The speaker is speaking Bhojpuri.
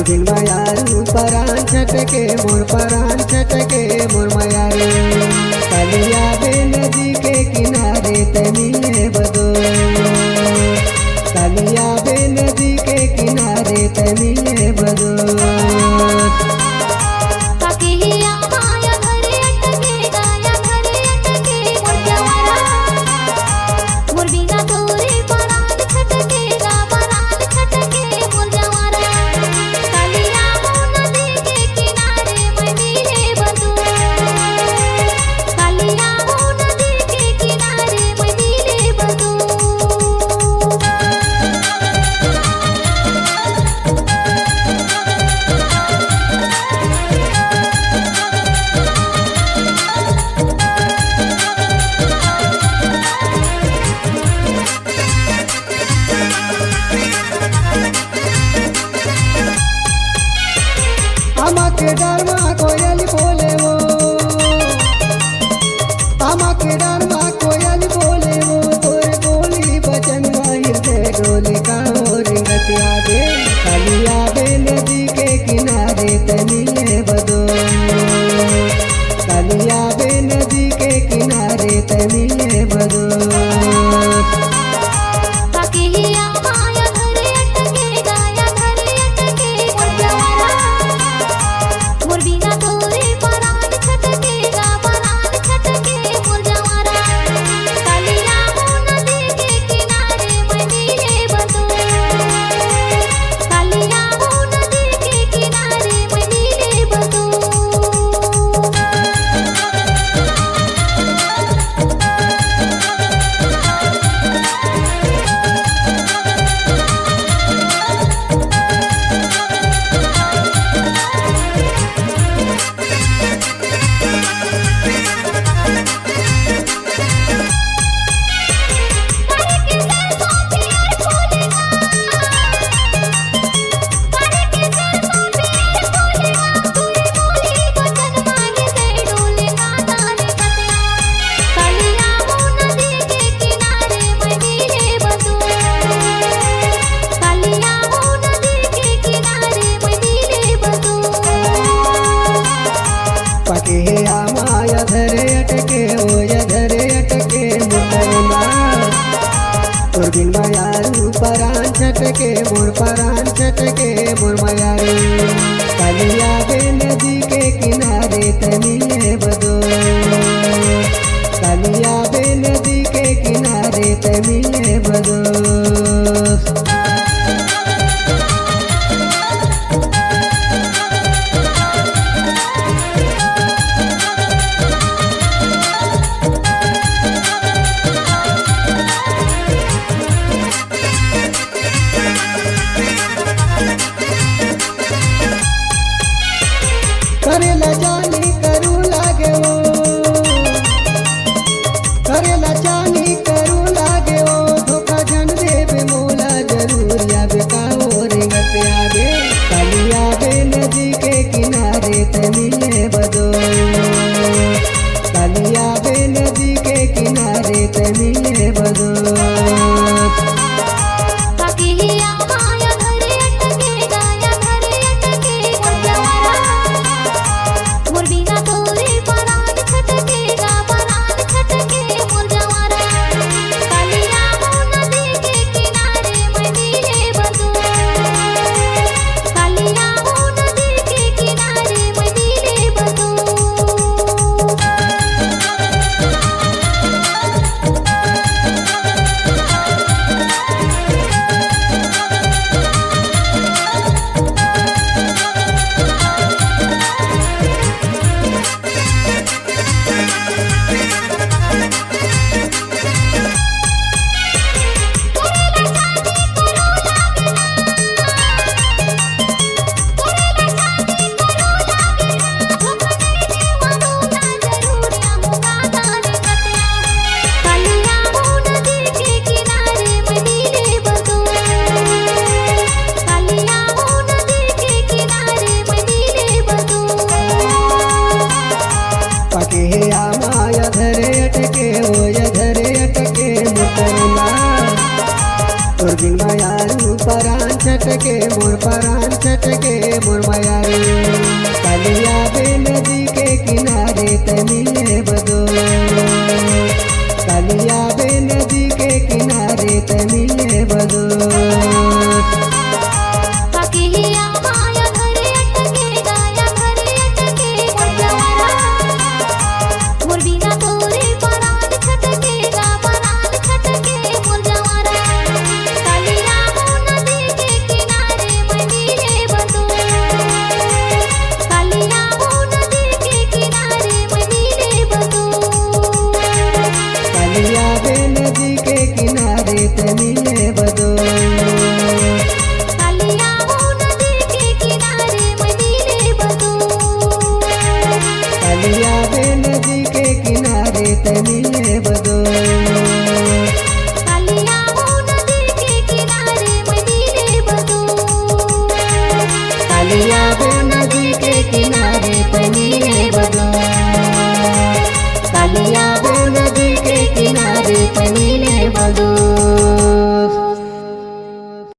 बिन मायारू परान छटके मोर परान छटके मोर मायारू कलिया बे नदी के किनारे ते मिले बदो कलिया बे नदी के किनारे ते मिले बदो के डरमा कोयल बोले वो आमा के डरमा कोयल बोले वो तोरे बोली बचन माहिर से डोली का और गतिया दे कलिया बे नदी के किनारे ते मिले बदो कलिया बे नदी के किनारे ते मिले बदो बिन मायारू परान छटके मोर परान छटके मोर मायारू कलिया बे नदी के किनारे ते मिले बदो कलिया बे नदी के किनारे ते मिले बदो करेला जानी करू लागे वो करेला जानी करू लागे वो धोखा जन देव मोला जरूर याद का और गत आगे कलिया बे नदी के किनारे ते मिले बदो कलिया बे नदी के किनारे ते मिले बदो बिन मायारू परान छटके मोर परान छटके मिले बदो